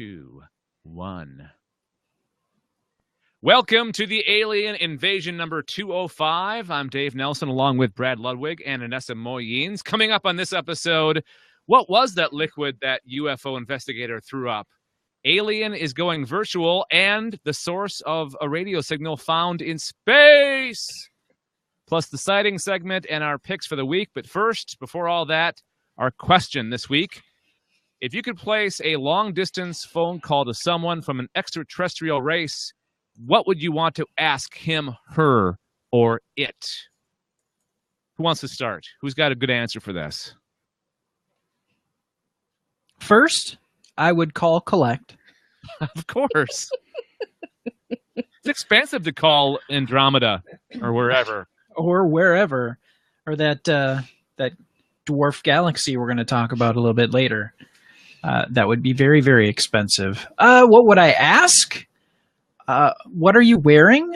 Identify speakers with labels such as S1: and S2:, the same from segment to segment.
S1: 2, 1. Welcome to the Alien Invasion number 205. I'm Dave Nelson along with Brad Ludwig and Anessa Moyines. Coming up on this episode, what was that liquid that UFO investigator threw up? Alien is going virtual and the source of a radio signal found in space. Plus the sighting segment and our picks for the week. But first, before all that, our question this week. If you could place a long-distance phone call to someone from an extraterrestrial race, what would you want to ask him, her, or it? Who wants to start? Who's got a good answer for this?
S2: First, I would call Collect.
S1: Of course. It's expensive to call Andromeda or wherever.
S2: Or that dwarf galaxy we're going to talk about a little bit later. That would be very, very expensive. What would I ask? What are you wearing?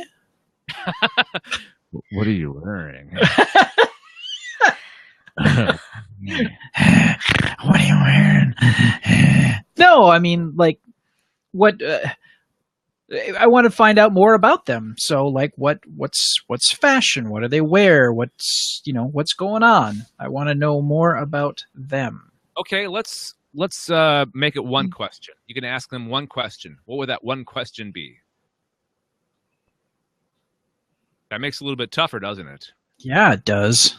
S1: What are you wearing?
S2: What are you wearing? No, I mean, like, what? I want to find out more about them. So, like, what's fashion? What do they wear? What's going on? I want to know more about them.
S1: Okay, let's make it one question. You can ask them one question. What would that one question be? That makes it a little bit tougher, doesn't it?
S2: Yeah, it does.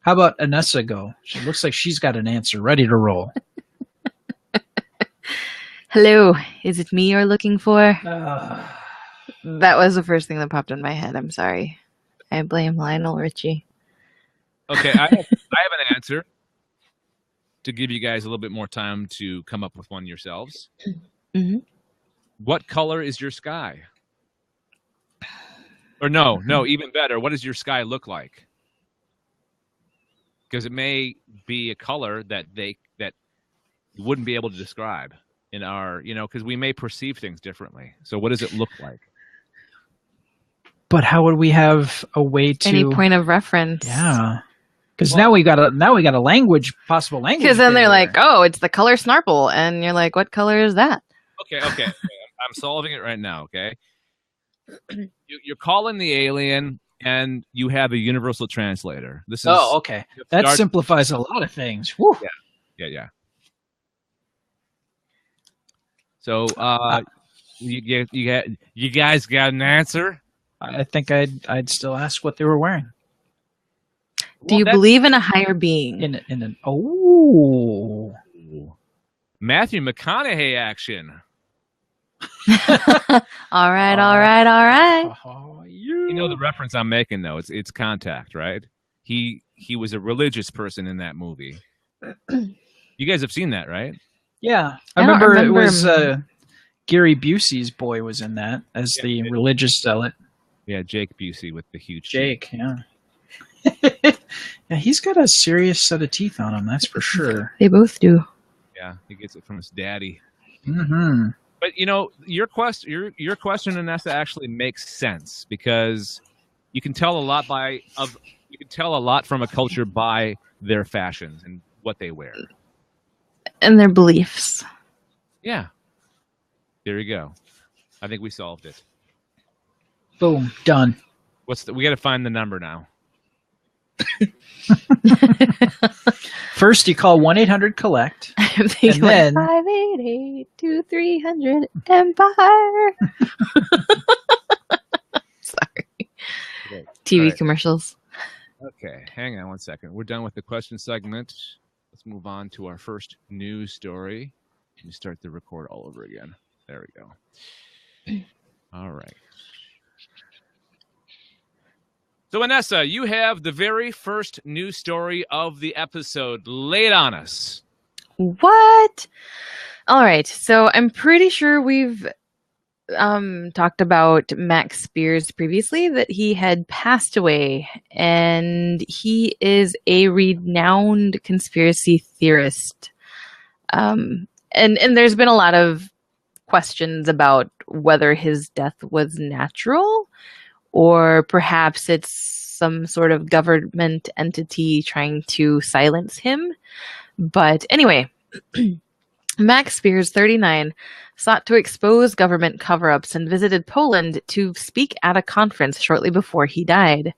S2: How about Anessa go? She looks like she's got an answer ready to roll.
S3: Hello, is it me you're looking for? That was the first thing that popped in my head. I'm sorry. I blame Lionel Richie.
S1: Okay, I have an answer to give you guys a little bit more time to come up with one yourselves.
S3: Mm-hmm.
S1: What color is your sky? Or no, even better. What does your sky look like? Because it may be a color that you wouldn't be able to describe in our, because we may perceive things differently. So what does it look like?
S2: But how would we have a way to
S3: any point of reference?
S2: Yeah, because now we got a possible language.
S3: Because then they're like, oh, it's the color Snarple, and you're like, what color is that?
S1: Okay. I'm solving it right now. Okay. You're calling the alien, and you have a universal translator. This is
S2: okay. That simplifies a lot of things. Whew.
S1: Yeah. So, you guys got an answer?
S2: I think I'd still ask what they were wearing.
S3: Do you believe in a higher being?
S2: In an
S1: Matthew McConaughey action.
S3: All right.
S2: Oh,
S1: you know the reference I'm making, though. It's Contact, right? He was a religious person in that movie. You guys have seen that, right?
S2: Yeah, I remember it was Gary Busey's boy was in that as the religious zealot.
S1: Yeah, Jake Busey with the huge
S2: Jake. Yeah. Yeah, he's got a serious set of teeth on him. That's for sure.
S3: They both do.
S1: Yeah, he gets it from his daddy.
S2: Mm-hmm.
S1: But your question, Anessa, actually makes sense because you can tell a lot from a culture by their fashions and what they wear
S3: and their beliefs.
S1: Yeah, there you go. I think we solved it.
S2: Boom, done.
S1: We got to find the number now.
S2: First, you call 1-800-COLLECT, and then
S3: 588-2300 Empire. Sorry.
S1: Okay.
S3: TV commercials.
S1: Okay, hang on one second. We're done with the question segment. Let's move on to our first news story. Let me start the record all over again. There we go. All right. So, Anessa, you have the very first news story of the episode. Lay it on us.
S3: What? All right. So I'm pretty sure we've talked about Max Spears previously, that he had passed away, and he is a renowned conspiracy theorist. And there's been a lot of questions about whether his death was natural, or perhaps it's some sort of government entity trying to silence him. But anyway, Max Spears, 39, sought to expose government cover-ups and visited Poland to speak at a conference shortly before he died.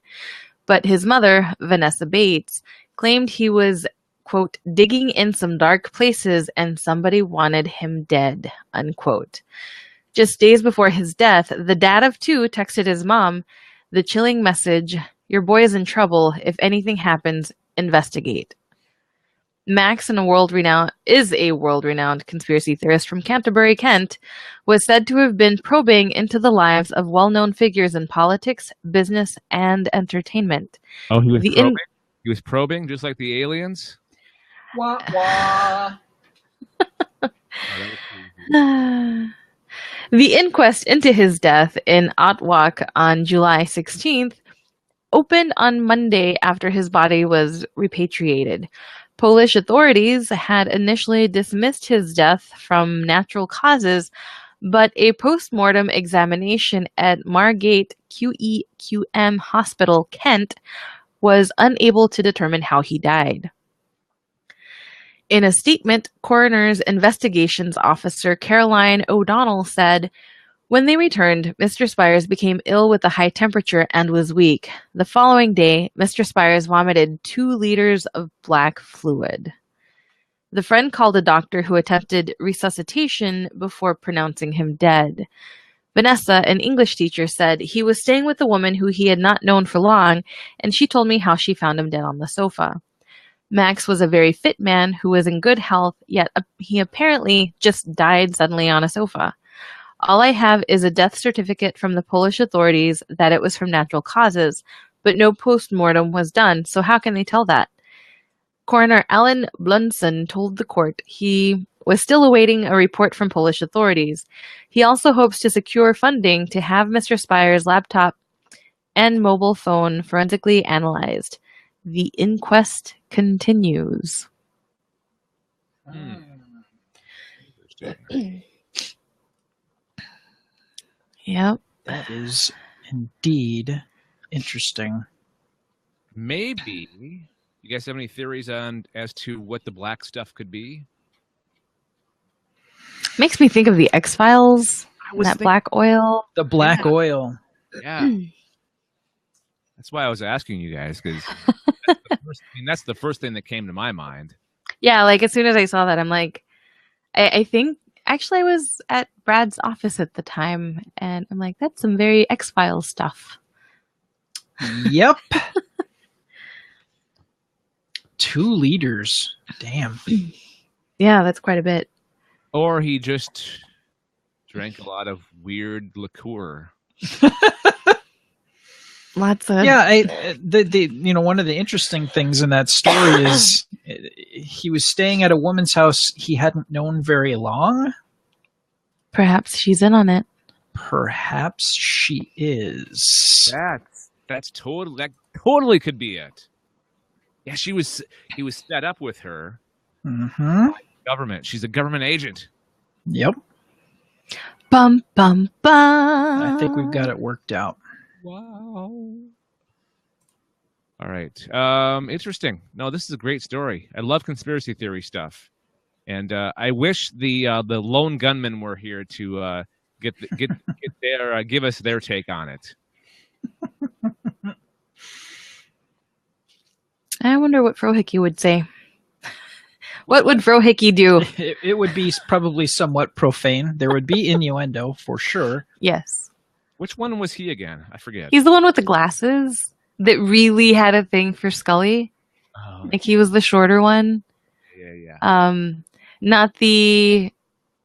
S3: But his mother, Vanessa Bates, claimed he was, quote, digging in some dark places and somebody wanted him dead, unquote. Just days before his death, the dad of two texted his mom the chilling message, "Your boy is in trouble. If anything happens, investigate." Max, is a world-renowned conspiracy theorist from Canterbury, Kent, was said to have been probing into the lives of well-known figures in politics, business, and entertainment.
S1: Oh, he was
S3: The
S1: probing? He was probing, just like the aliens?
S2: Wah, wah.
S1: Oh, that was crazy.
S3: The inquest into his death in Otwock on July 16th opened on Monday after his body was repatriated. Polish authorities had initially dismissed his death from natural causes, but a post-mortem examination at Margate QEQM Hospital, Kent, was unable to determine how he died. In a statement, coroner's investigations officer Caroline O'Donnell said, "When they returned, Mr. Spires became ill with a high temperature and was weak. The following day, Mr. Spires vomited 2 liters of black fluid." The friend called a doctor who attempted resuscitation before pronouncing him dead. Vanessa, an English teacher, said he was staying with a woman who he had not known for long, and she told me how she found him dead on the sofa. Max was a very fit man who was in good health, yet he apparently just died suddenly on a sofa. All I have is a death certificate from the Polish authorities that it was from natural causes, but no post-mortem was done, so how can they tell that? Coroner Alan Blunson told the court he was still awaiting a report from Polish authorities. He also hopes to secure funding to have Mr. Spires' laptop and mobile phone forensically analyzed. The inquest continues. Yep.
S2: That is indeed interesting.
S1: Maybe. You guys have any theories on as to what the black stuff could be?
S3: Makes me think of the X-Files, that black oil.
S2: The black oil.
S1: Yeah. That's why I was asking you guys, because that's the first thing that came to my mind.
S3: Yeah, like as soon as I saw that, I'm like, I think actually I was at Brad's office at the time, and I'm like, that's some very X-Files stuff.
S2: Yep. 2 liters. Damn.
S3: Yeah, that's quite a bit.
S1: Or he just drank a lot of weird liqueur.
S3: Lots of
S2: one of the interesting things in that story is he was staying at a woman's house he hadn't known very long.
S3: Perhaps she's in on it.
S2: Perhaps she is.
S1: That totally could be it. Yeah, he was set up with her.
S2: Mm-hmm.
S1: Government. She's a government agent.
S2: Yep.
S3: Bum bum bum.
S2: I think we've got it worked out.
S1: Wow. All right. Interesting. No, this is a great story. I love conspiracy theory stuff, and I wish the lone gunmen were here to give us their take on it.
S3: I wonder what Frohickey would say. What would Frohickey do?
S2: It would be probably somewhat profane. There would be innuendo for sure.
S3: Yes.
S1: Which one was he again? I forget.
S3: He's the one with the glasses that really had a thing for Scully.
S1: Oh.
S3: Like he was the shorter one.
S1: Yeah.
S3: Not the.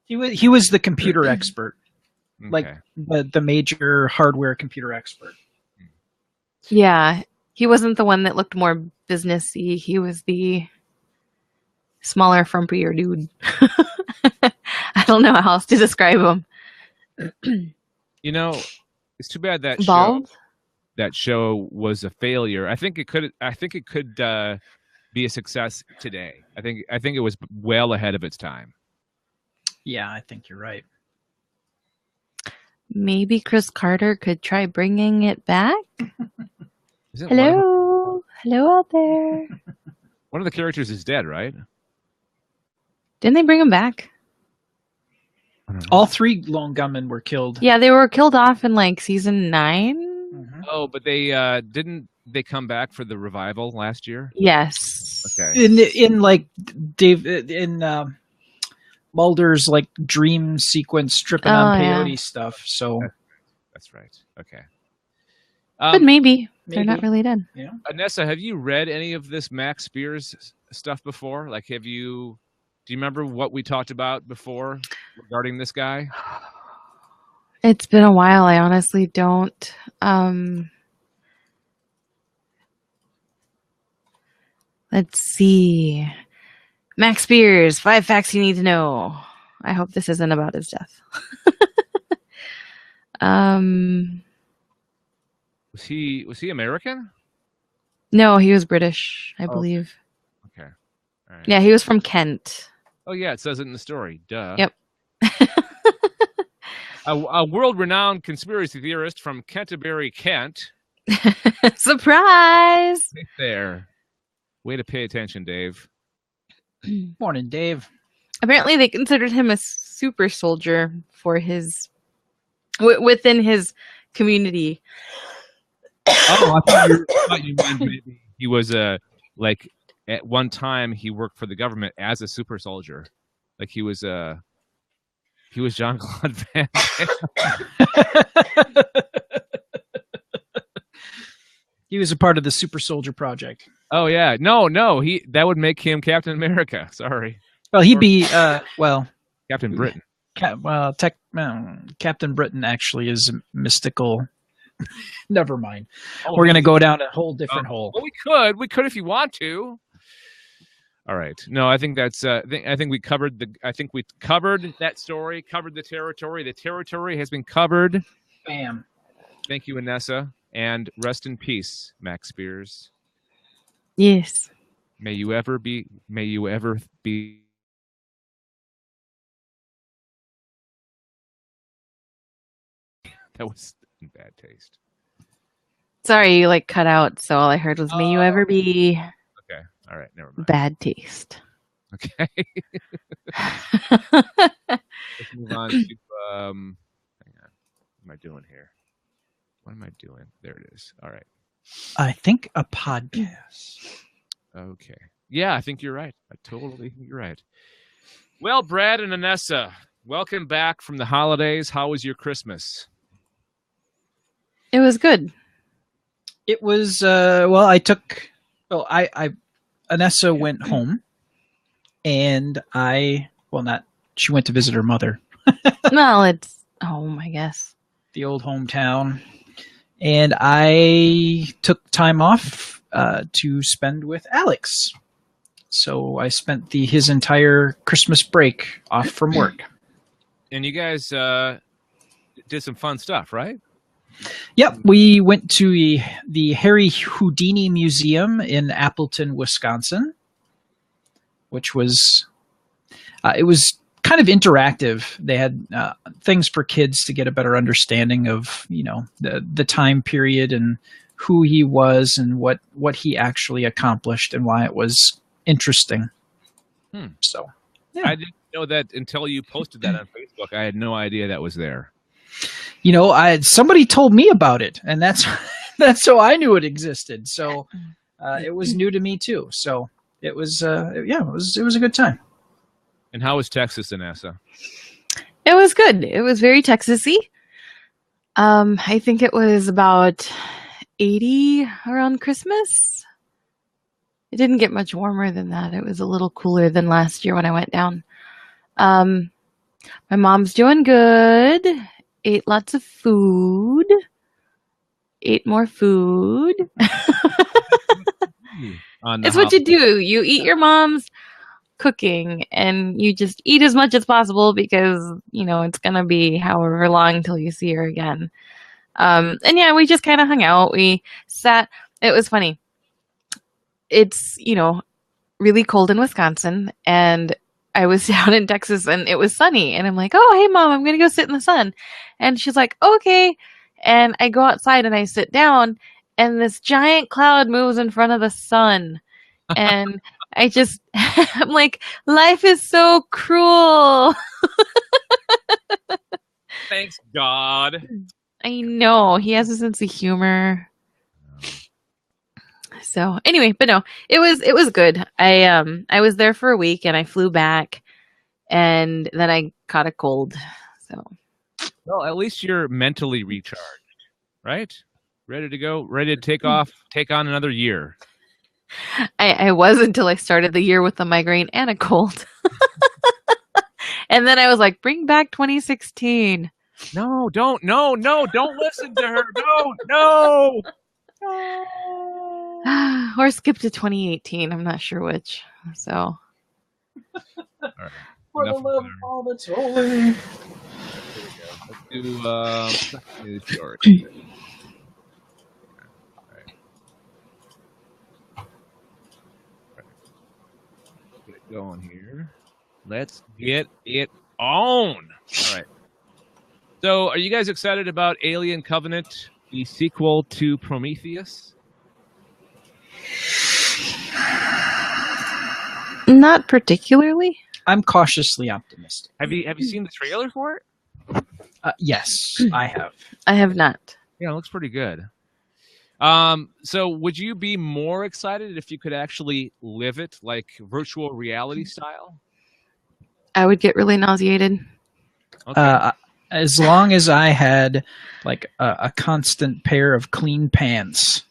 S2: He was the computer expert,
S1: Okay.
S2: like the major hardware computer expert.
S3: Yeah, he wasn't the one that looked more businessy. He was the smaller, frumpier dude. I don't know how else to describe him.
S1: You know, it's too bad that
S3: Bald?
S1: show was a failure. I think it could be a success today. I think it was well ahead of its time.
S2: Yeah, I think you're right.
S3: Maybe Chris Carter could try bringing it back. Hello out there.
S1: One of the characters is dead, right?
S3: Didn't they bring him back?
S2: All 3 lone gunmen were killed.
S3: Yeah, they were killed off in like season 9.
S2: Mhm.
S1: Oh, but they didn't they come back for the revival last year?
S3: Yes.
S1: Okay.
S2: In like Dave in Mulder's like dream sequence stripping on peyote stuff. So
S1: That's right. Okay.
S3: But maybe they're not
S2: maybe.
S3: really dead.
S2: Yeah.
S1: Anessa, have you read any of this Max Spears stuff before? Like, do you remember what we talked about before regarding this guy?
S3: It's been a while. I honestly don't. Let's see. Max Spears, 5 facts you need to know. I hope this isn't about his death.
S1: Was he American?
S3: No, he was British, I believe.
S1: Okay. All right.
S3: Yeah, he was from Kent.
S1: Oh yeah, it says it in the story. Duh.
S3: Yep.
S1: A world-renowned conspiracy theorist from Canterbury, Kent.
S3: Surprise!
S1: Right there. Way to pay attention, Dave.
S2: Morning, Dave.
S3: Apparently, they considered him a super soldier for his within his community.
S1: Oh, I thought you meant maybe he was like at one time he worked for the government as a super soldier, like he was Jean-Claude Van Damme.
S2: He was a part of the Super Soldier Project.
S1: Oh yeah, no, that would make him Captain America. Sorry.
S2: Well, he'd be
S1: Captain Britain.
S2: Captain Britain actually is mystical. Never mind.
S1: Oh,
S2: We're gonna go down a whole different hole.
S1: Well, we could if you want to. All right. No, I think that's. I think we covered that story. Covered the territory. The territory has been covered.
S2: Bam.
S1: Thank you, Anessa, and rest in peace, Max Spears.
S3: Yes.
S1: May you ever be. That was in bad taste.
S3: Sorry, you like cut out, so all I heard was "May you ever be."
S1: Okay. All right. Never mind.
S3: Bad taste.
S1: Okay. Let's move on to. Hang on. What am I doing here? What am I doing? There it is. All right.
S2: I think a podcast.
S1: Okay. Yeah, I think you're right. I totally think you're right. Well, Brad and Anessa, welcome back from the holidays. How was your Christmas?
S3: It was good.
S2: It was Anessa went home, and she went to visit her mother.
S3: Well, it's home, I guess.
S2: The old hometown. And I took time off to spend with Alex. So I spent his entire Christmas break off from work.
S1: And you guys did some fun stuff, right?
S2: Yep, we went to the Harry Houdini Museum in Appleton, Wisconsin, which was it was kind of interactive. They had things for kids to get a better understanding of the time period and who he was and what he actually accomplished and why it was interesting. So yeah.
S1: I didn't know that until you posted that on Facebook. I had no idea that was there.
S2: Somebody told me about it, and that's how I knew it existed. So it was new to me too. So it was it was a good time.
S1: And how was Texas, Anessa?
S3: It was good. It was very Texas-y. I think it was about 80 around Christmas. It didn't get much warmer than that. It was a little cooler than last year when I went down. My mom's doing good. Ate lots of food. Ate more food. It's what you do. You eat your mom's cooking and you just eat as much as possible because, it's going to be however long till you see her again. And yeah, we just kind of hung out. We sat. It was funny. It's, really cold in Wisconsin, and I was down in Texas and it was sunny, and I'm like, oh, hey mom, I'm going to go sit in the sun. And she's like, okay. And I go outside and I sit down and this giant cloud moves in front of the sun. And I'm like, life is so cruel.
S1: Thanks, God.
S3: I know he has a sense of humor. So anyway, but no, it was good. I was there for a week and I flew back, and then I caught a cold. So
S1: Well, at least you're mentally recharged, right? Ready to go, ready to take off, take on another year.
S3: I was until I started the year with a migraine and a cold. And then I was like, bring back 2016.
S1: No, don't listen to her. No.
S3: Or skip to 2018. I'm not sure which. So
S1: All right.
S2: For the
S1: Enough of
S2: love
S1: her.
S2: of all that's holy.
S1: Here we go. Let's do news story. Get it going here. Let's get it on. All right. So, are you guys excited about Alien Covenant, the sequel to Prometheus?
S3: not particularly.
S2: I'm cautiously optimistic.
S1: Have you seen the trailer for it?
S2: Yes, I have.
S3: I have not.
S1: Yeah, it looks pretty good. So would you be more excited if you could actually live it, like virtual reality style?
S3: I would get really nauseated.
S1: Okay.
S2: As long as I had like a constant pair of clean pants,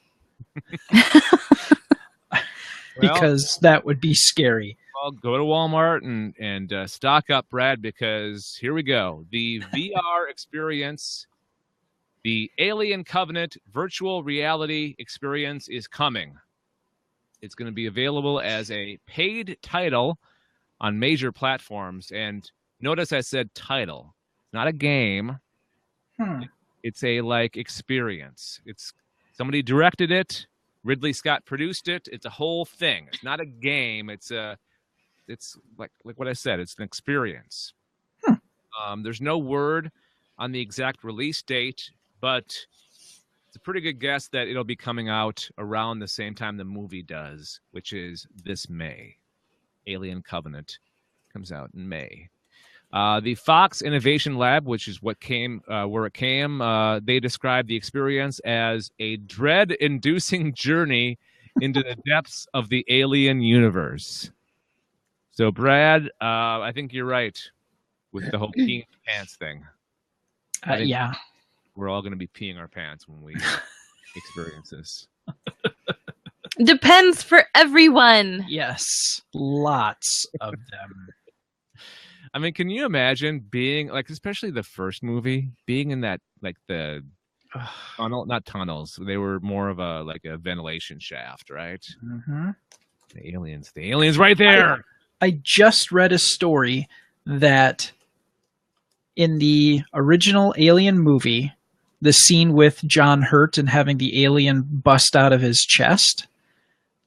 S2: because that would be scary.
S1: Well, go to Walmart and stock up, Brad, because here we go. The VR experience, the Alien Covenant virtual reality experience is coming. It's going to be available as a paid title on major platforms. And notice I said title. It's not a game. It's a experience. It's somebody directed it. Ridley Scott produced it. It's a whole thing. It's not a game. It's like what I said. It's an experience. There's no word on the exact release date, but it's a pretty good guess that it'll be coming out around the same time the movie does, which is this May. Alien Covenant comes out in May. The Fox Innovation Lab, which is what came where it came, they described the experience as a dread-inducing journey into the depths of the alien universe. So, Brad, I think you're right with the whole peeing pants thing.
S2: Yeah.
S1: We're all going to be peeing our pants when we experience this.
S3: Depends for everyone.
S2: Yes. Lots of them.
S1: I mean, can you imagine being especially the first movie, being in that the tunnel, not tunnels. They were more of a ventilation shaft, right?
S2: Mm-hmm.
S1: The aliens right there.
S2: I just read a story that in the original Alien movie, the scene with John Hurt and having the alien bust out of his chest,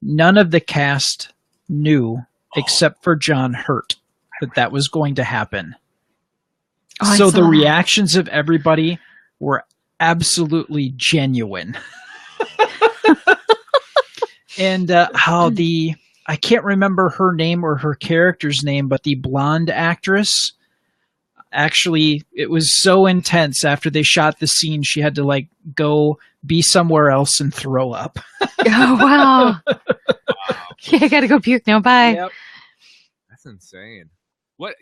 S2: none of the cast knew except for John Hurt that was going to happen. So the reactions of everybody were absolutely genuine. And how I can't remember her name or her character's name, but the blonde actress, actually, it was so intense after they shot the scene, she had to go be somewhere else and throw up.
S3: Oh, wow. Yeah, I gotta go puke now. Bye.
S2: Yep.
S1: That's insane. What?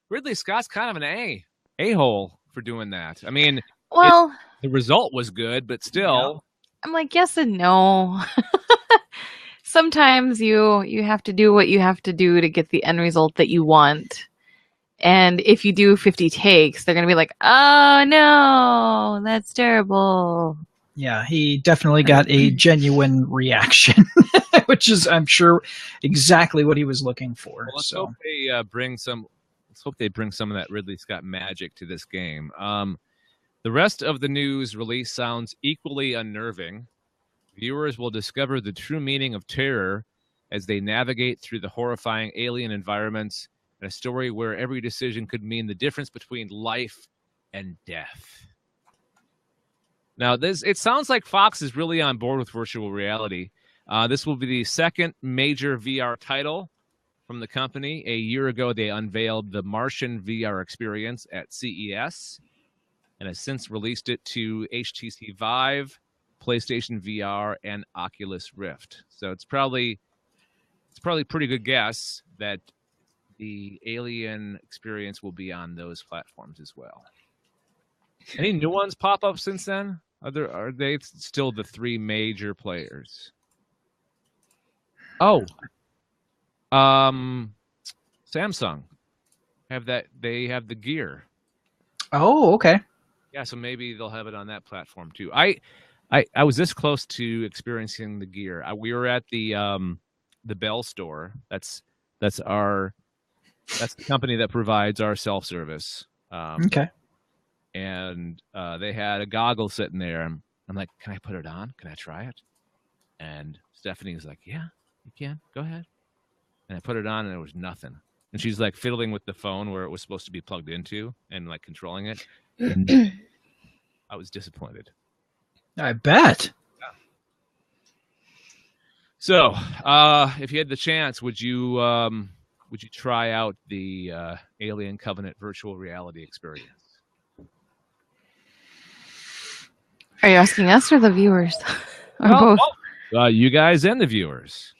S1: Ridley Scott's kind of an a-hole for doing that. I mean,
S3: Well,
S1: the result was good, but still.
S3: I'm like, yes and no. Sometimes you have to do what you have to do to get the end result that you want. And if you do 50 takes, they're going to be like, oh no, that's terrible.
S2: Yeah, he definitely got a genuine reaction, which is, I'm sure, exactly what he was looking for.
S1: Well, let's hope they bring some. Let's hope they bring some of that Ridley Scott magic to this game. The rest of the news release sounds equally unnerving. Viewers will discover the true meaning of terror as they navigate through the horrifying alien environments in a story where every decision could mean the difference between life and death. Now, it sounds like Fox is really on board with virtual reality. This will be the second major VR title from the company. A year ago, they unveiled the Martian VR experience at CES. and has since released it to HTC Vive, PlayStation VR, and Oculus Rift. So it's probably a pretty good guess that the Alien experience will be on those platforms as well. Any new ones pop up since then? Are they still the three major players? Oh, Samsung they have the Gear.
S2: Oh, okay.
S1: Yeah, so maybe they'll have it on that platform too. I was this close to experiencing the Gear. We were at the Bell store. That's the company that provides our self-service.
S2: Okay.
S1: And they had a goggle sitting there. I'm like, can I put it on? Can I try it? And Stephanie was like, yeah, you can. Go ahead. And I put it on, and there was nothing. And she's like fiddling with the phone where it was supposed to be plugged into and like controlling it. And I was disappointed.
S2: I bet.
S1: Yeah. So, if you had the chance, would you try out the Alien Covenant virtual reality experience?
S3: Are you asking us or the viewers? Or
S1: Well,
S3: both?
S1: You guys and the viewers.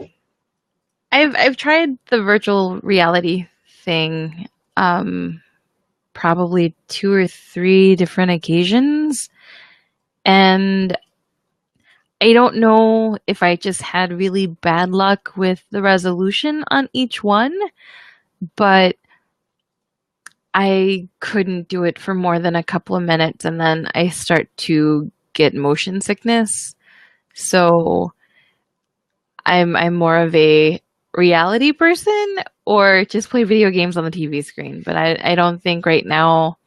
S3: I've tried the virtual reality thing probably 2 or 3 different occasions, and I don't know if I just had really bad luck with the resolution on each one, but I couldn't do it for more than a couple of minutes, and then I start to get motion sickness. So I'm more of a reality person, or just play video games on the TV screen. But I don't think right now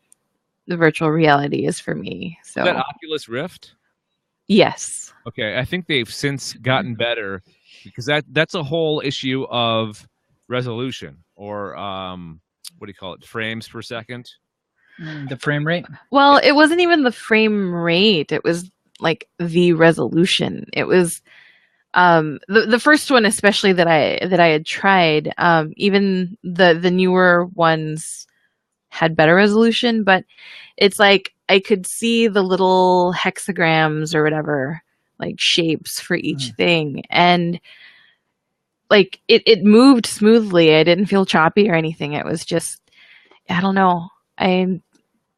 S3: the virtual reality is for me. So
S1: Is that Oculus Rift?
S3: Yes.
S1: Okay, I think they've since gotten better, because that's a whole issue of resolution, or what do you call it? Frames per second.
S2: The frame rate.
S3: Well, it wasn't even the frame rate. It was like the resolution. It was the first one, especially that I had tried. Even the newer ones had better resolution, but it's like I could see the little hexagrams or whatever, like shapes for each thing, and like it moved smoothly. I didn't feel choppy or anything. It was just, I don't know.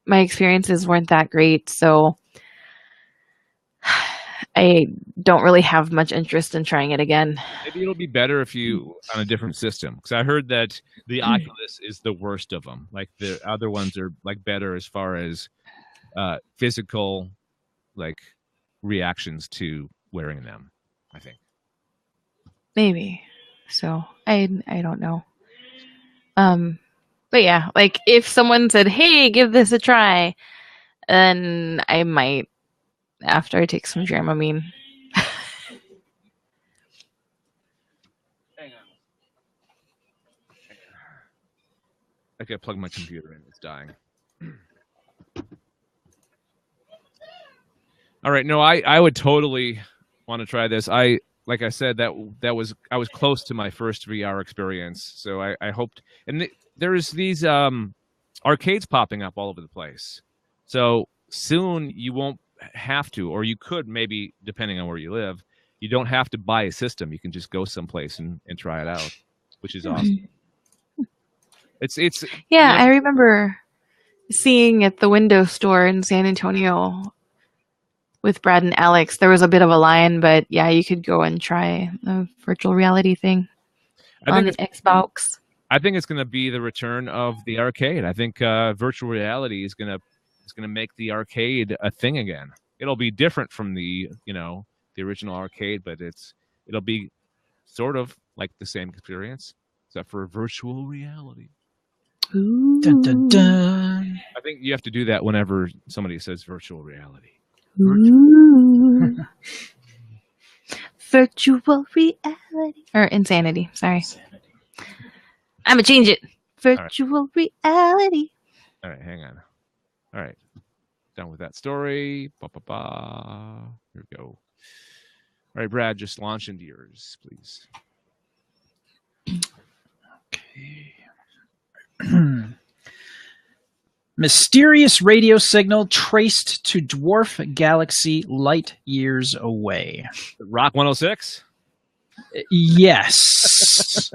S3: My experiences weren't that great, so I don't really have much interest in trying it again.
S1: Maybe it'll be better if you on a different system, because I heard that the Oculus is the worst of them. Like the other ones are like better as far as physical like reactions to wearing them, I think.
S3: Maybe. So I don't know. But yeah, like if someone said, "Hey, give this a try," then I might, after I take some Dramamine.
S1: Hang on. I gotta plug my computer in. It's dying. All right, no, I would totally want to try this. Like I said, I was close to my first VR experience, so I hoped. And there's these arcades popping up all over the place. So soon you won't have to, or you could maybe, depending on where you live, you don't have to buy a system. You can just go someplace and try it out, which is awesome. It's
S3: Yeah, I remember seeing at the Window store in San Antonio with Brad and Alex. There was a bit of a line, but yeah, you could go and try a virtual reality thing on the Xbox.
S1: I think it's going to be the return of the arcade. I think virtual reality is going to make the arcade a thing again. It'll be different from the original arcade, but it'll be sort of like the same experience, except for virtual reality.
S3: Ooh.
S2: Dun, dun, dun.
S1: I think you have to do that whenever somebody says virtual reality.
S3: Ooh. Virtual reality or insanity. Sorry, I'm gonna change it. Virtual reality.
S1: All right, hang on. All right, done with that story. Ba ba ba. Here we go. All right, Brad, just launch into yours, please.
S2: Okay. Mysterious radio signal traced to dwarf galaxy light years away.
S1: Rock 106?
S2: Yes.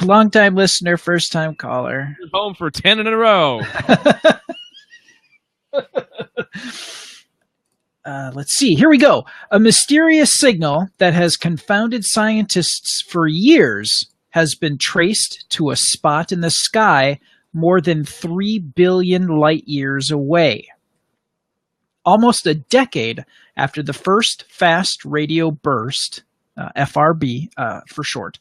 S2: Long time listener, first time caller.
S1: You're home for 10 in a row.
S2: Let's see. Here we go. A mysterious signal that has confounded scientists for years has been traced to a spot in the sky more than 3 billion light years away. Almost a decade after the first fast radio burst, FRB for short,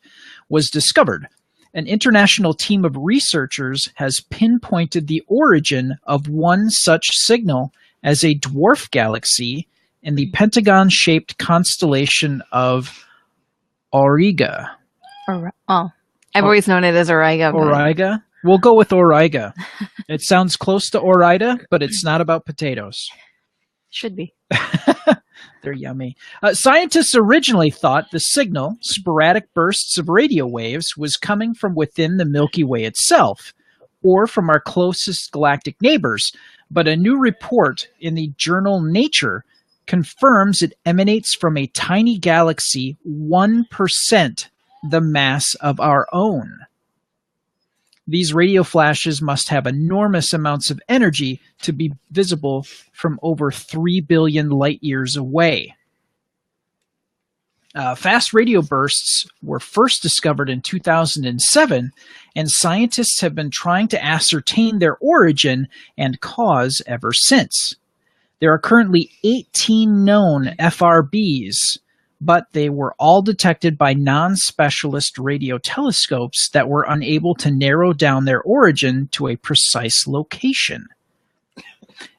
S2: was discovered, an international team of researchers has pinpointed the origin of one such signal as a dwarf galaxy in the pentagon-shaped constellation of Auriga.
S3: I've always known it as Auriga.
S2: Auriga? We'll go with Auriga. It sounds close to Orida, but it's not about potatoes.
S3: Should be.
S2: They're yummy. Scientists originally thought the signal, sporadic bursts of radio waves, was coming from within the Milky Way itself, or from our closest galactic neighbors, but a new report in the journal Nature confirms it emanates from a tiny galaxy 1% the mass of our own. These radio flashes must have enormous amounts of energy to be visible from over 3 billion light years away. Fast radio bursts were first discovered in 2007, and scientists have been trying to ascertain their origin and cause ever since. There are currently 18 known FRBs, but they were all detected by non-specialist radio telescopes that were unable to narrow down their origin to a precise location.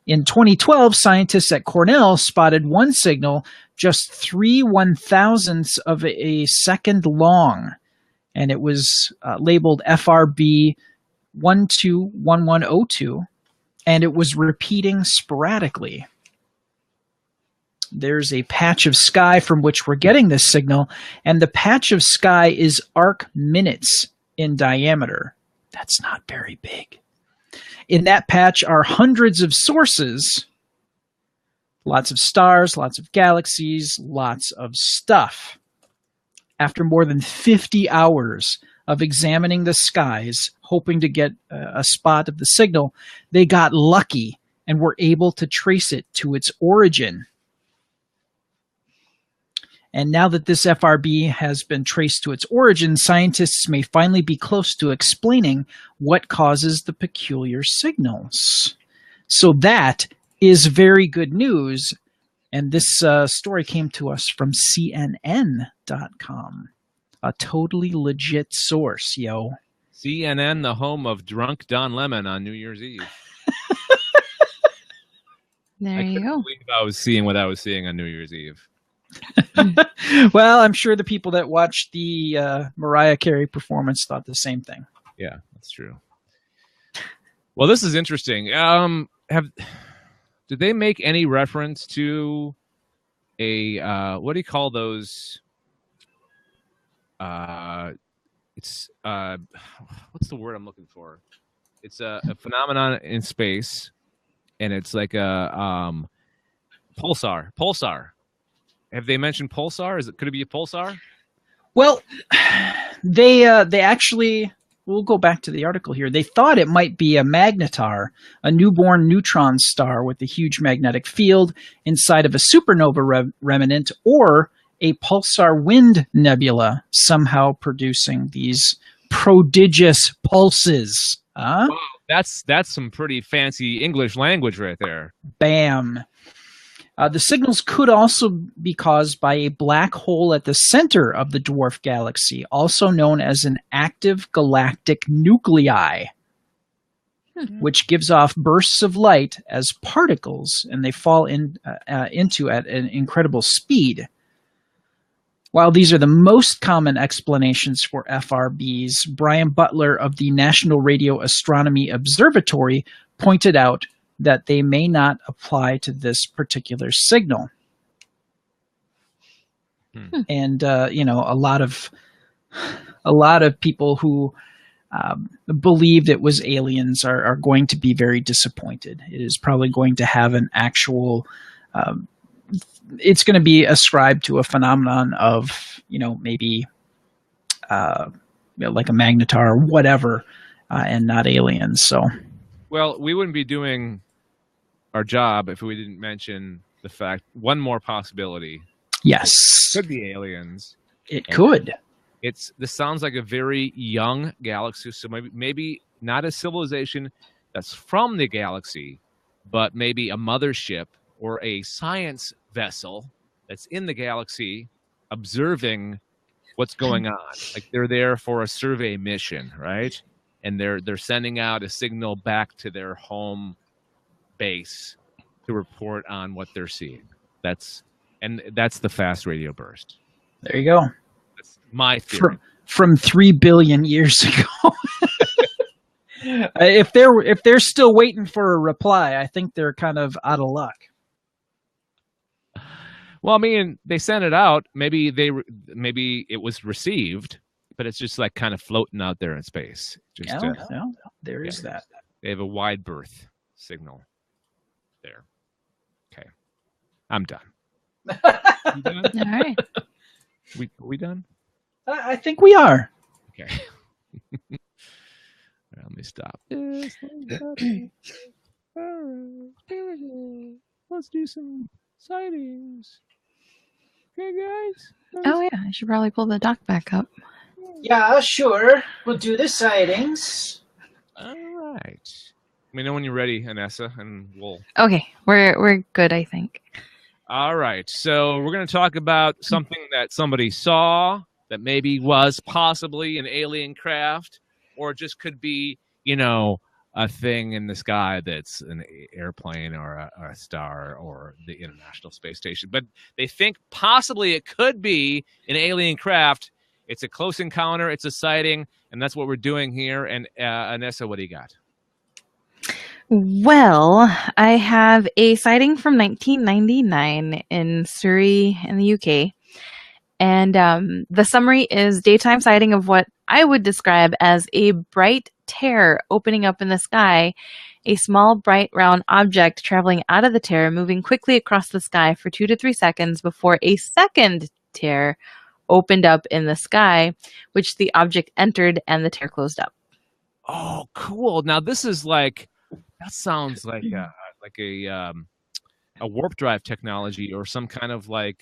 S2: In 2012, scientists at Cornell spotted one signal just 3/1000ths of a second long, and it was labeled FRB 121102, and it was repeating sporadically. There's a patch of sky from which we're getting this signal, and the patch of sky is arc minutes in diameter. That's not very big. In that patch are hundreds of sources, lots of stars, lots of galaxies, lots of stuff. After more than 50 hours of examining the skies, hoping to get a spot of the signal, they got lucky and were able to trace it to its origin. And now that this FRB has been traced to its origin, scientists may finally be close to explaining what causes the peculiar signals. So that is very good news. And this story came to us from CNN.com. A totally legit source, yo.
S1: CNN, the home of drunk Don Lemon on New Year's Eve.
S3: There you go.
S1: believe I was seeing what I was seeing on New Year's Eve.
S2: Well, I'm sure the people that watched the Mariah Carey performance thought the same thing.
S1: Yeah, that's true. Well, this is interesting. Did they make any reference to a what do you call those? It's what's the word I'm looking for? It's a phenomenon in space, and it's like a pulsar. Pulsar. Have they mentioned pulsar? Could it be a pulsar?
S2: Well, they actually, we'll go back to the article here. They thought it might be a magnetar, a newborn neutron star with a huge magnetic field inside of a supernova remnant, or a pulsar wind nebula somehow producing these prodigious pulses. Huh?
S1: Wow, that's some pretty fancy English language right there.
S2: Bam. The signals could also be caused by a black hole at the center of the dwarf galaxy, also known as an active galactic nuclei, which gives off bursts of light as particles, and they fall into at an incredible speed. While these are the most common explanations for FRBs, Brian Butler of the National Radio Astronomy Observatory pointed out that they may not apply to this particular signal. And a lot of people who believed it was aliens are going to be very disappointed. It is probably going to have an actual it's going to be ascribed to a phenomenon of, maybe like a magnetar or whatever, and not aliens. So,
S1: well, we wouldn't be doing our job if we didn't mention the fact one more possibility.
S2: Yes,
S1: could be aliens.
S2: It could.
S1: This sounds like a very young galaxy, so maybe not a civilization that's from the galaxy, but maybe a mothership or a science vessel that's in the galaxy observing what's going on. Like they're there for a survey mission, right? And they're sending out a signal back to their home base to report on what they're seeing. That's the fast radio burst.
S2: There you go.
S1: That's my theory.
S2: From 3 billion years ago. If they're still waiting for a reply, I think they're kind of out of luck.
S1: Well, I mean, they sent it out. Maybe it was received, but it's just like kind of floating out there in space. Just
S2: there is that.
S1: They have a wide berth signal there. Okay, I'm done. You done?
S3: All right.
S1: We done?
S2: I think we are.
S1: Okay. Let me stop. Let's do some sightings. Okay, guys?
S3: Oh, yeah. I should probably pull the dock back up.
S2: Yeah, sure. We'll do the sightings.
S1: All right. Let me know when you're ready, Anessa, and we'll...
S3: Okay. We're good, I think.
S1: All right. So we're going to talk about something that somebody saw that maybe was possibly an alien craft, or just could be, a thing in the sky that's an airplane or a star or the International Space Station. But they think possibly it could be an alien craft. It's a close encounter. It's a sighting. And that's what we're doing here. And Anessa, what do you got?
S3: Well, I have a sighting from 1999 in Surrey in the UK. And the summary is daytime sighting of what I would describe as a bright tear opening up in the sky, a small, bright, round object traveling out of the tear, moving quickly across the sky for 2 to 3 seconds before a second tear opened up in the sky, which the object entered and the tear closed up.
S1: Oh, cool. Now, this is that sounds like a warp drive technology or some kind of what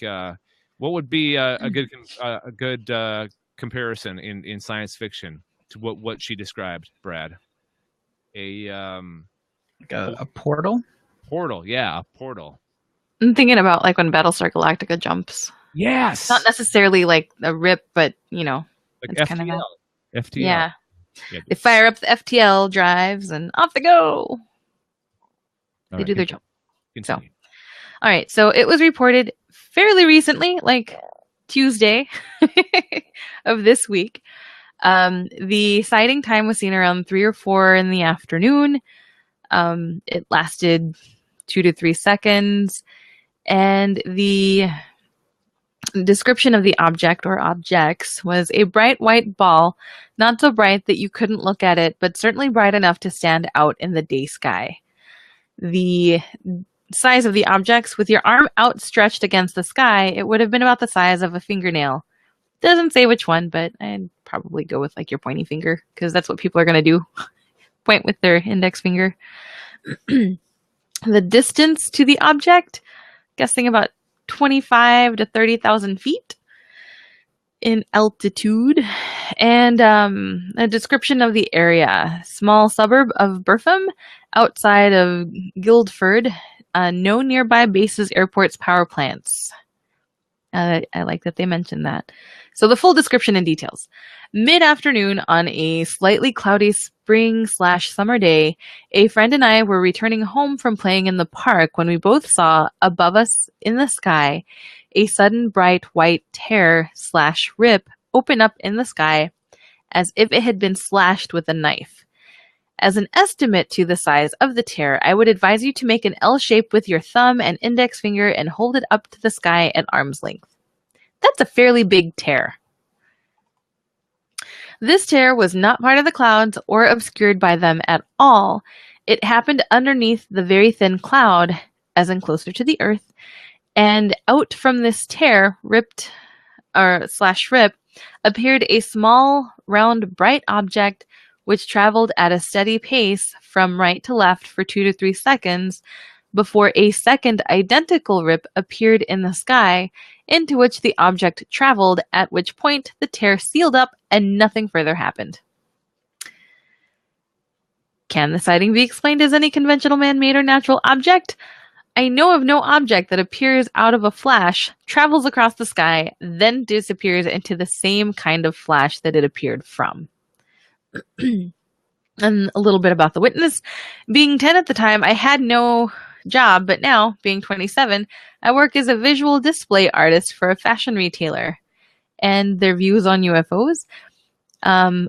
S1: would be a good comparison in science fiction to what she described, Brad? A
S2: portal?
S1: Portal, yeah, a portal.
S3: I'm thinking about when Battlestar Galactica jumps.
S1: Yes.
S3: It's not necessarily like a rip, but
S1: like
S3: it's
S1: FTL.
S3: kind of
S1: FTL.
S3: Yeah. They fire up the FTL drives and off they go. They do their job.
S1: Continue.
S3: All right. So it was reported fairly recently, like Tuesday of this week. The sighting time was seen around 3 or 4 in the afternoon. It lasted 2 to 3 seconds. And the description of the object or objects was a bright white ball, not so bright that you couldn't look at it, but certainly bright enough to stand out in the day sky. The size of the objects, with your arm outstretched against the sky, it would have been about the size of a fingernail. Doesn't say which one, but I'd probably go with your pointy finger, because that's what people are going to do. Point with their index finger. The distance to the object, guessing about 25 to 30,000 feet in altitude. And a description of the area. Small suburb of Burpham, outside of Guildford. No nearby bases, airports, power plants. I like that they mentioned that. So the full description and details. Mid-afternoon on a slightly cloudy spring/summer day, a friend and I were returning home from playing in the park when we both saw above us in the sky a sudden bright white tear/rip open up in the sky as if it had been slashed with a knife. As an estimate to the size of the tear, I would advise you to make an L shape with your thumb and index finger and hold it up to the sky at arm's length. That's a fairly big tear. This tear was not part of the clouds or obscured by them at all. It happened underneath the very thin cloud, as in closer to the Earth, and out from this tear, ripped or slash rip, appeared a small, round, bright object which traveled at a steady pace from right to left for 2 to 3 seconds before a second identical rip appeared in the sky, into which the object traveled, at which point the tear sealed up and nothing further happened. Can the sighting be explained as any conventional man-made or natural object? I know of no object that appears out of a flash, travels across the sky, then disappears into the same kind of flash that it appeared from. And a little bit about the witness. Being 10 at the time, I had no job, but now, being 27, I work as a visual display artist for a fashion retailer. And their views on UFOs.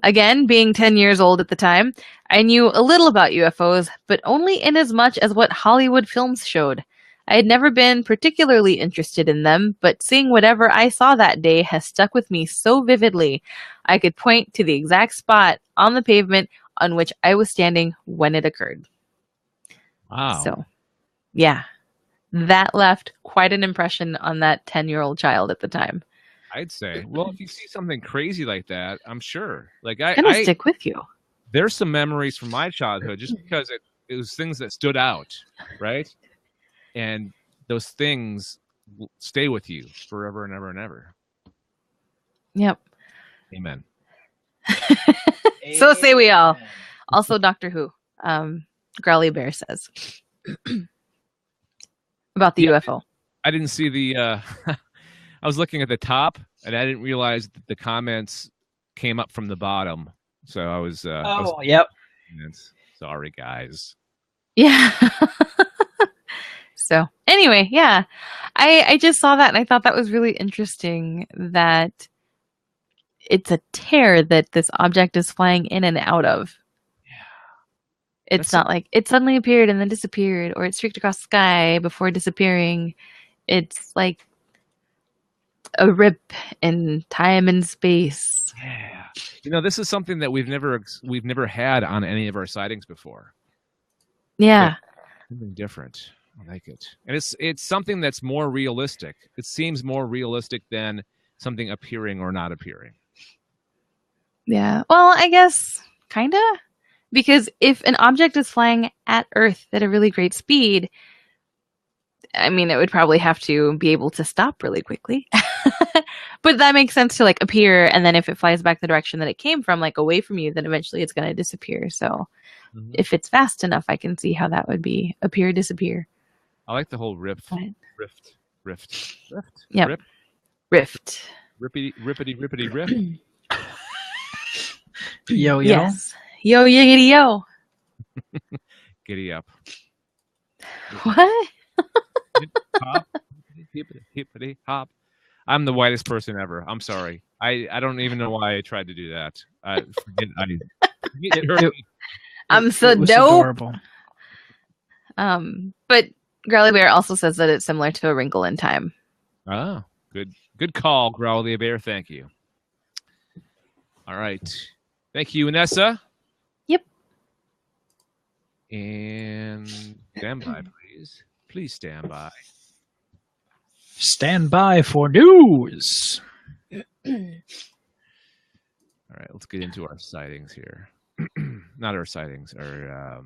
S3: Again, being 10 years old at the time, I knew a little about UFOs, but only in as much as what Hollywood films showed. I had never been particularly interested in them, but seeing whatever I saw that day has stuck with me so vividly, I could point to the exact spot on the pavement on which I was standing when it occurred.
S1: Wow.
S3: So, yeah, that left quite an impression on that 10-year-old child at the time.
S1: I'd say. Well, if you see something crazy like that, I'm sure. Like
S3: It'll stick with you.
S1: There's some memories from my childhood just because it was things that stood out, right? And those things will stay with you forever and ever and ever.
S3: Yep.
S1: Amen.
S3: So say we all. Also, Doctor Who. Growly Bear says about the UFO.
S1: I didn't see the. I was looking at the top, and I didn't realize that the comments came up from the bottom. So I was.
S2: Yep.
S1: Sorry, guys.
S3: Yeah. So anyway, yeah, I just saw that and I thought that was really interesting that it's a tear that this object is flying in and out of. Yeah. It's not like it suddenly appeared and then disappeared, or it streaked across the sky before disappearing. It's like a rip in time and space.
S1: Yeah. You know, this is something that we've never had on any of our sightings before.
S3: Yeah.
S1: Something different. I like it. And it's something that's more realistic. It seems more realistic than something appearing or not appearing.
S3: Yeah. Well, I guess kind of. Because if an object is flying at Earth at a really great speed, I mean, it would probably have to be able to stop really quickly. But that makes sense to like appear, and then if it flies back the direction that it came from, like away from you, then eventually it's going to disappear. So if it's fast enough, I can see how that would be appear, disappear.
S1: I like the whole rift.
S3: Yep. Rift.
S1: Rippity rift.
S2: Yo.
S3: Yes. Yo, yiggity, yo.
S1: Giddy up.
S3: What?
S1: Hop. Hippity hop. I'm the whitest person ever. I'm sorry. I don't even know why I tried to do that.
S3: I'm so dope.
S2: Adorable.
S3: But Growly Bear also says that it's similar to A Wrinkle in Time.
S1: Oh, good call, Growly Bear. Thank you. All right. Thank you, Anessa.
S3: Yep.
S1: And stand by, please. Please stand by.
S2: Stand by for news.
S1: All right, let's get into our sightings here. Not our sightings, our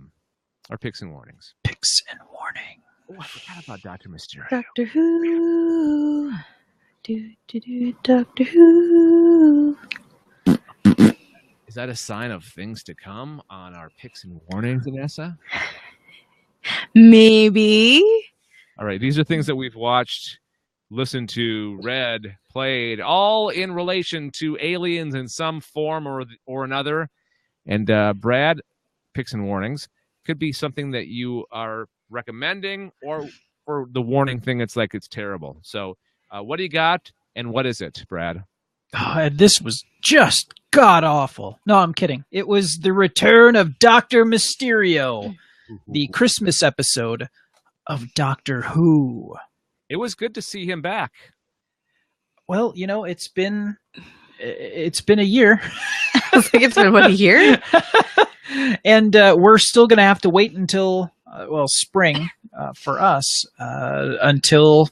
S1: picks and warnings.
S2: Picks and warning.
S1: Oh, I forgot about Dr. Mysterio.
S3: Doctor Who. Doctor Who.
S1: Is that a sign of things to come on our picks and warnings, Anessa?
S3: Maybe.
S1: All right, these are things that we've watched, listened to, read, played, all in relation to aliens in some form or another. And Brad, picks and warnings, could be something that you are recommending, or for the warning thing, it's like it's terrible. So what do you got, and what is it, Brad?
S2: Oh, this was just god-awful. No, I'm kidding. It was the return of Dr. Mysterio, the Christmas episode of Doctor Who.
S1: It was good to see him back.
S2: Well, you know, it's been it's been a year.
S3: I was like, it's been about a year?
S2: And we're still going to have to wait until, spring for us until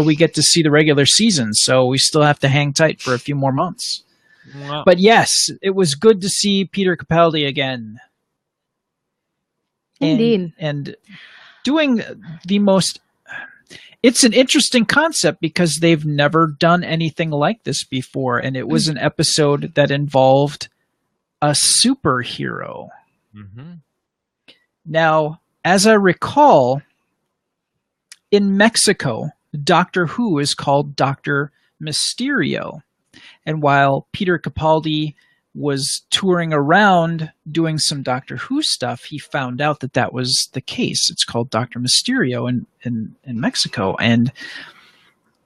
S2: we get to see the regular season. So we still have to hang tight for a few more months.
S1: Wow.
S2: But yes, it was good to see Peter Capaldi again.
S3: Indeed.
S2: And doing the most... It's an interesting concept because they've never done anything like this before. And it was an episode that involved a superhero.
S1: Mm-hmm.
S2: Now, as I recall, in Mexico, Doctor Who is called Dr. Mysterio. And while Peter Capaldi was touring around doing some Doctor Who stuff, he found out that that was the case. It's called Dr. Mysterio in Mexico. And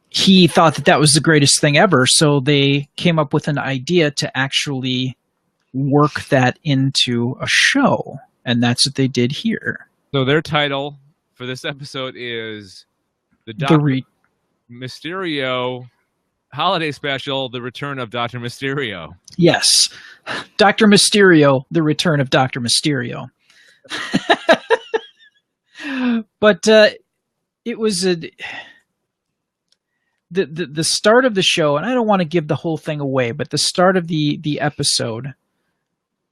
S2: he thought that that was the greatest thing ever. So they came up with an idea to actually work that into a show. And that's what they did here.
S1: So their title for this episode is the Dr. Mysterio Holiday Special, The Return of Dr. Mysterio.
S2: Yes. Dr. Mysterio, The Return of Dr. Mysterio. But it was the start of the show, and I don't want to give the whole thing away, but the start of the episode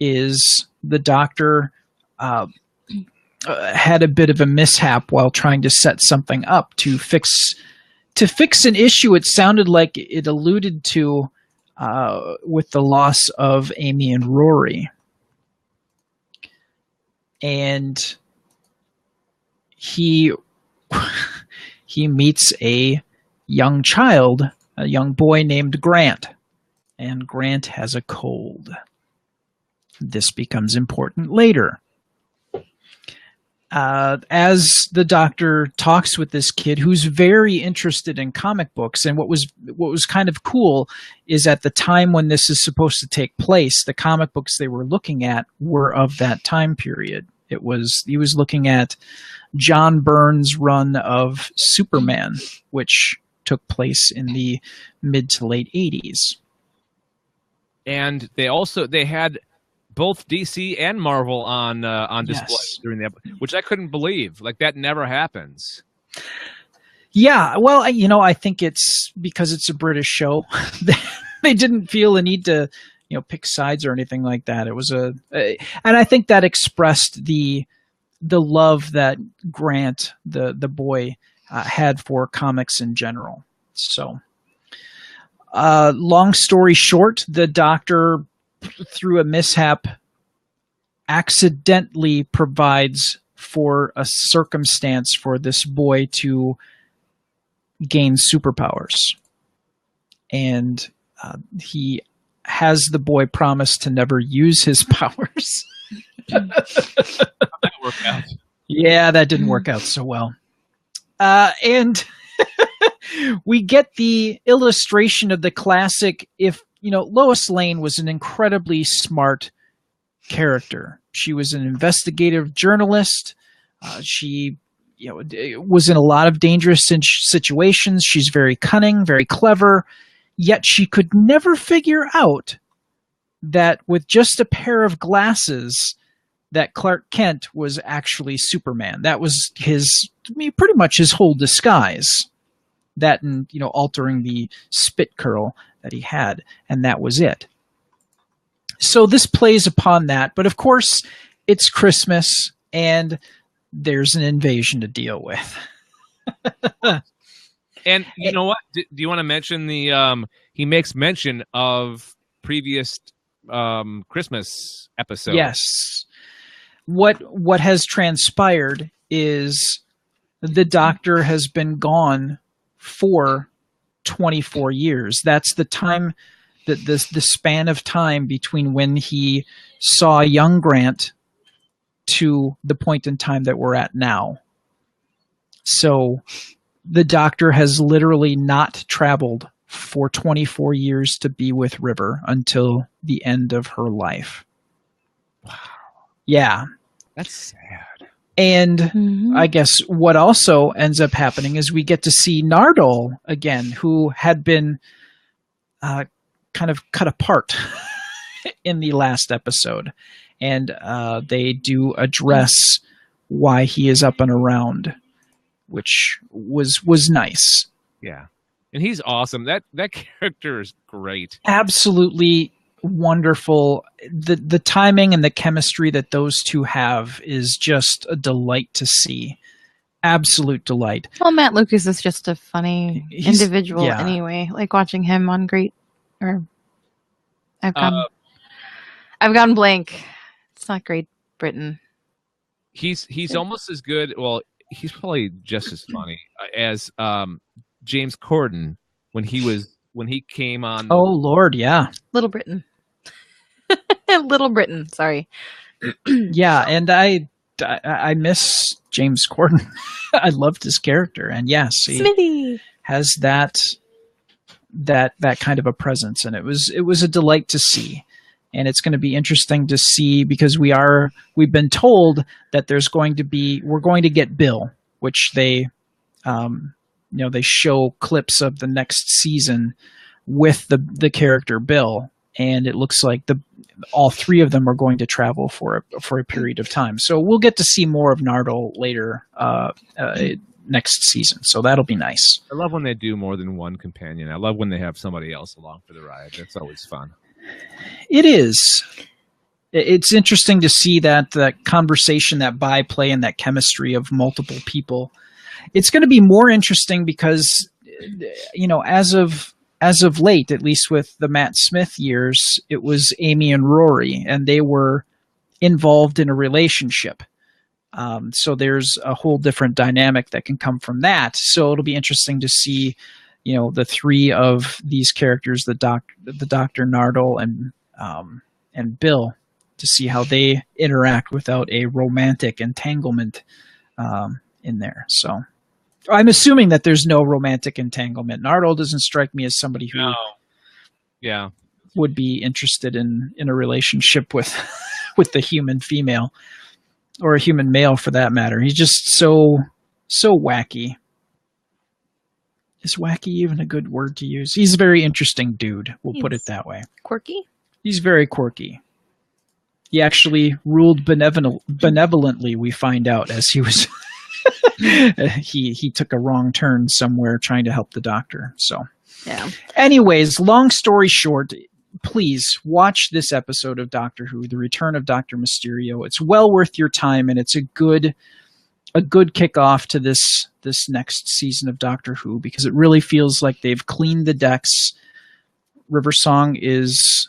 S2: is the doctor had a bit of a mishap while trying to set something up to fix an issue. It sounded like it alluded to with the loss of Amy and Rory. And he meets a young child, a young boy named Grant. And Grant has a cold. This becomes important later. As the doctor talks with this kid who's very interested in comic books, and what was kind of cool is at the time when this is supposed to take place, the comic books they were looking at were of that time period. He was looking at John Byrne's run of Superman, which took place in the mid to late 80s.
S1: And they had both DC and Marvel on display during the episode, which I couldn't believe. Like, that never happens.
S2: Yeah, well, I think it's because it's a British show. They didn't feel the need to, pick sides or anything like that. It was and I think that expressed the love that Grant, the boy, had for comics in general. So, long story short, the doctor, through a mishap, accidentally provides for a circumstance for this boy to gain superpowers. And he has the boy promise to never use his powers.
S1: That worked out.
S2: Yeah, that didn't work out so well. And we get the illustration of the classic. If Lois Lane was an incredibly smart character. She was an investigative journalist. She was in a lot of dangerous situations. She's very cunning, very clever, yet she could never figure out that with just a pair of glasses that Clark Kent was actually Superman. That was pretty much his whole disguise. That and, altering the spit curl that he had, and that was it. So this plays upon that, but of course it's Christmas and there's an invasion to deal with.
S1: And you know what? Do you want to mention he makes mention of previous Christmas episodes?
S2: Yes. What has transpired is the doctor has been gone for 24 years. That's the time, that the span of time between when he saw young Grant to the point in time that we're at now. So the doctor has literally not traveled for 24 years to be with River until the end of her life.
S1: Wow.
S2: Yeah.
S1: That's sad.
S2: And I guess what also ends up happening is we get to see Nardole again, who had been kind of cut apart in the last episode, and they do address why he is up and around, which was nice.
S1: Yeah, and he's awesome. That character is great.
S2: Absolutely wonderful. The timing and the chemistry that those two have is just a delight to see. Absolute delight.
S3: Well, Matt Lucas is just a funny individual
S2: yeah.
S3: anyway. Like watching him on I've gone blank. It's not Great Britain.
S1: He's almost as good. Well, he's probably just as funny as James Corden when he came on.
S2: Oh Lord, yeah.
S3: Little Britain. Little Britain. Sorry.
S2: Yeah, and I miss James Corden. I loved his character, and yes, he
S3: Smitty
S2: has that kind of a presence, and it was a delight to see. And it's going to be interesting to see, because we've been told that we're going to get Bill, which they they show clips of the next season with the character Bill, and it looks like all three of them are going to travel for a period of time. So we'll get to see more of Nardole later next season. So that'll be nice.
S1: I love when they do more than one companion. I love when they have somebody else along for the ride. That's always fun.
S2: It is. It's interesting to see that conversation, that byplay, and that chemistry of multiple people. It's going to be more interesting because, as of late, at least with the Matt Smith years, it was Amy and Rory, and they were involved in a relationship. So there's a whole different dynamic that can come from that. So it'll be interesting to see, the three of these characters, the Dr. Nardole and Bill, to see how they interact without a romantic entanglement in there. So I'm assuming that there's no romantic entanglement. Nardole doesn't strike me as somebody who would be interested in a relationship with the human female, or a human male for that matter. He's just so wacky. Is wacky even a good word to use? He's a very interesting dude. We'll put it that way.
S3: Quirky?
S2: He's very quirky. He actually ruled benevolently, we find out, as he was he took a wrong turn somewhere trying to help the Doctor. So
S3: yeah.
S2: Anyways, long story short, please watch this episode of Doctor Who, The Return of Dr. Mysterio. It's well worth your time, and it's a good kickoff to this next season of Doctor Who, because it really feels like they've cleaned the decks. River Song is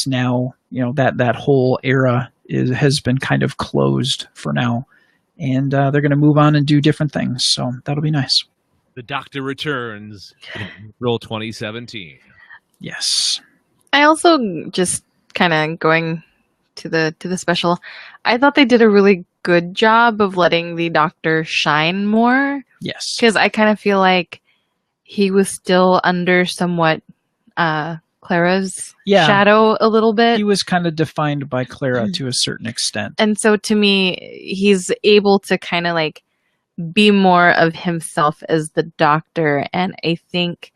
S2: now, that whole era has been kind of closed for now, and they're going to move on and do different things. So that'll be nice.
S1: The Doctor returns in April 2017.
S2: Yes.
S3: I also, just kind of going to the special, I thought they did a really good job of letting the Doctor shine more.
S2: Yes.
S3: Because I kind of feel like he was still under somewhat Clara's shadow a little bit.
S2: He was kind of defined by Clara to a certain extent.
S3: And so to me, he's able to kind of like be more of himself as the Doctor. And I think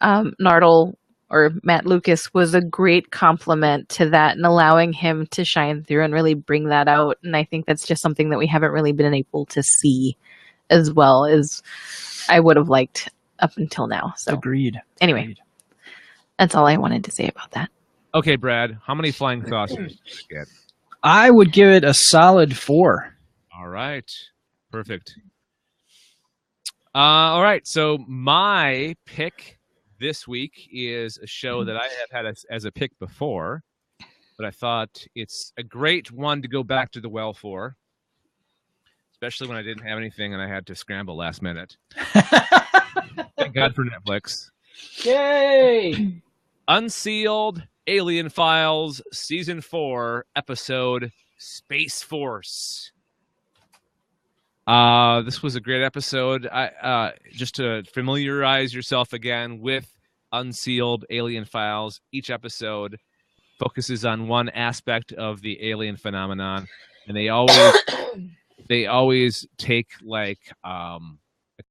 S3: Nardole, or Matt Lucas, was a great compliment to that, and allowing him to shine through and really bring that out. And I think that's just something that we haven't really been able to see as well as I would have liked up until now. So
S2: Agreed.
S3: Anyway,
S2: Agreed.
S3: That's all I wanted to say about that.
S1: Okay, Brad, how many flying saucers did you get?
S2: I would give it a solid 4.
S1: All right. Perfect. All right. So my pick this week is a show that I have had as a pick before, but I thought it's a great one to go back to the well for, especially when I didn't have anything and I had to scramble last minute. Thank God for Netflix.
S2: Yay!
S1: Unsealed Alien Files Season 4 episode Space Force. This was a great episode. Just to familiarize yourself again with Unsealed Alien Files, each episode focuses on one aspect of the alien phenomenon, and they always take like